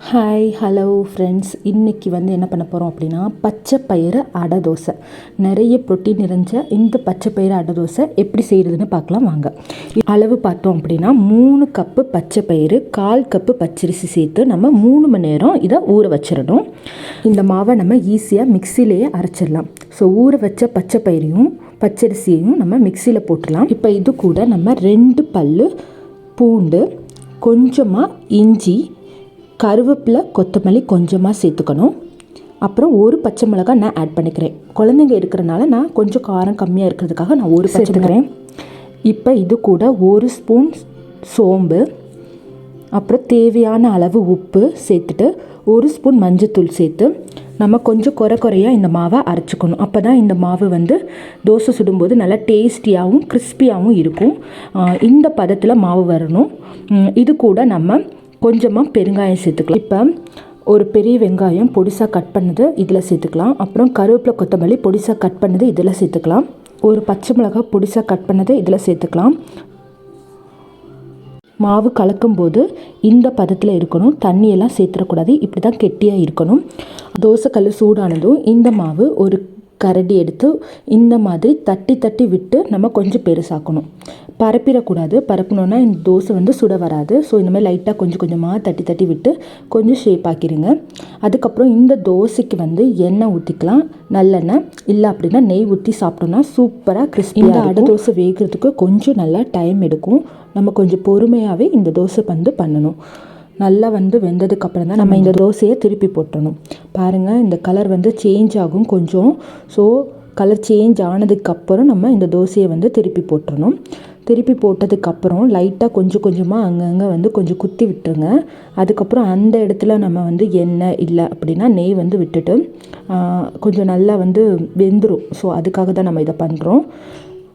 Hi hello friends, இன்றைக்கி வந்து என்ன பண்ண போகிறோம் அப்படின்னா பச்சை பயிறு அடை தோசை. நிறைய ப்ரோட்டீன் நிறைஞ்ச இந்த பச்சை பயிறு அடை தோசை எப்படி செய்கிறதுன்னு பார்க்கலாம் வாங்க. அளவு பார்த்தோம் அப்படின்னா 3 கப்பு பச்சை பயிறு, 1/4 கப்பு பச்சரிசி சேர்த்து நம்ம 3 மணி நேரம் இதை ஊற வச்சிடணும். இந்த மாவை நம்ம ஈஸியாக மிக்சிலேயே அரைச்சிடலாம். ஸோ ஊற வச்ச பச்சை பயிரையும் பச்சரிசியையும் நம்ம மிக்சியில் போட்டுடலாம். இப்போ இது கூட நம்ம 2 பல் பூண்டு, கொஞ்சமாக இஞ்சி, கருவேப்பிலை, கொத்தமல்லி கொஞ்சமாக சேர்த்துக்கணும். அப்புறம் ஒரு பச்சை மிளகாய் நான் ஆட் பண்ணிக்கிறேன். குழந்தைங்க இருக்கிறனால நான் கொஞ்சம் காரம் கம்மியாக இருக்கிறதுக்காக நான் ஒரு சேர்த்துக்கிறேன். இப்போ இது கூட 1 ஸ்பூன் சோம்பு, அப்புறம் தேவையான அளவு உப்பு சேர்த்துட்டு 1 ஸ்பூன் மஞ்சத்தூள் சேர்த்து நம்ம கொஞ்சம் குறையாக இந்த மாவை அரைச்சிக்கணும். அப்போ தான் இந்த மாவு வந்து தோசை சுடும்போது நல்லா டேஸ்டியாகவும் கிறிஸ்பியாகவும் இருக்கும். இந்த பதத்தில் மாவு வரணும். இது கூட நம்ம கொஞ்சமாக பெருங்காயம் சேர்த்துக்கலாம். இப்போ ஒரு பெரிய வெங்காயம் பொடிசாக கட் பண்ணது இதில் சேர்த்துக்கலாம். அப்புறம் கருவேப்பிலை, கொத்தமல்லி பொடிசாக கட் பண்ணது இதில் சேர்த்துக்கலாம். ஒரு பச்சை மிளகாய் பொடிசாக கட் பண்ணது இதில் சேர்த்துக்கலாம். மாவு கலக்கும்போது இந்த பதத்தில் இருக்கணும், தண்ணியெல்லாம் சேர்த்துடக்கூடாது. இப்படி தான் கெட்டியாக இருக்கணும். தோசைக்கல் சூடானதும் இந்த மாவு ஒரு கரண்டி எடுத்து இந்த மாதிரி தட்டி விட்டு நம்ம கொஞ்சம் பெருசாக்கணும். பரப்பிடக்கூடாது. பரப்பினோன்னா இந்த தோசை வந்து சுட வராது. ஸோ இந்த மாதிரி லைட்டாக கொஞ்சமாக தட்டி விட்டு கொஞ்சம் ஷேப் ஆக்கிடுங்க. அதுக்கப்புறம் இந்த தோசைக்கு வந்து எண்ணெய் ஊற்றிக்கலாம், நல்லெண்ணெய். இல்லை அப்படின்னா நெய் ஊற்றி சாப்பிட்டோன்னா சூப்பராக கிறிஸ்பியாக. இந்த அடை தோசை வேகிறதுக்கு கொஞ்சம் நல்லா டைம் எடுக்கும். நம்ம கொஞ்சம் பொறுமையாகவே இந்த தோசை வந்து பண்ணணும். நல்லா வந்து வெந்ததுக்கப்புறம் தான் நம்ம இந்த தோசையை திருப்பி போட்டணும். பாருங்கள், இந்த கலர் வந்து சேஞ்ச் ஆகும் கொஞ்சம். ஸோ கலர் சேஞ்ச் ஆனதுக்கப்புறம் நம்ம இந்த தோசையை வந்து திருப்பி போட்டுறணும். திருப்பி போட்டதுக்கப்புறம் லைட்டாக கொஞ்சமாக அங்கங்கே வந்து கொஞ்சம் குத்தி விட்டுருங்க. அதுக்கப்புறம் அந்த இடத்துல நம்ம வந்து எண்ணெய் இல்லை அப்படின்னா நெய் வந்து விட்டுட்டு கொஞ்சம் நல்லா வந்து வெந்துடும். ஸோ அதுக்காக தான் நம்ம இதை பண்ணுறோம்.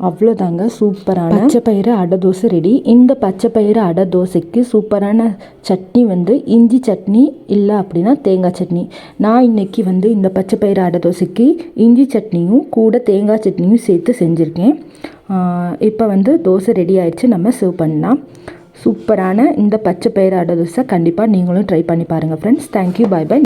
அவ்வளோதாங்க, சூப்பரான பச்சை பயிறு அடை தோசை ரெடி. இந்த பச்சை பயிறு அடை தோசைக்கு சூப்பரான சட்னி வந்து இஞ்சி சட்னி, இல்லை அப்படின்னா தேங்காய் சட்னி. நான் இன்றைக்கி வந்து இந்த பச்சை பயிறு அடை தோசைக்கு இஞ்சி சட்னியும் கூட தேங்காய் சட்னியும் சேர்த்து செஞ்சுருக்கேன். இப்போ வந்து தோசை ரெடி ஆயிடுச்சு, நம்ம சர்வ் பண்ணலாம். சூப்பரான இந்த பச்சை பயிறு அடை தோசை கண்டிப்பாக நீங்களும் ட்ரை பண்ணி பாருங்கள் ஃப்ரெண்ட்ஸ். Thank you, by by.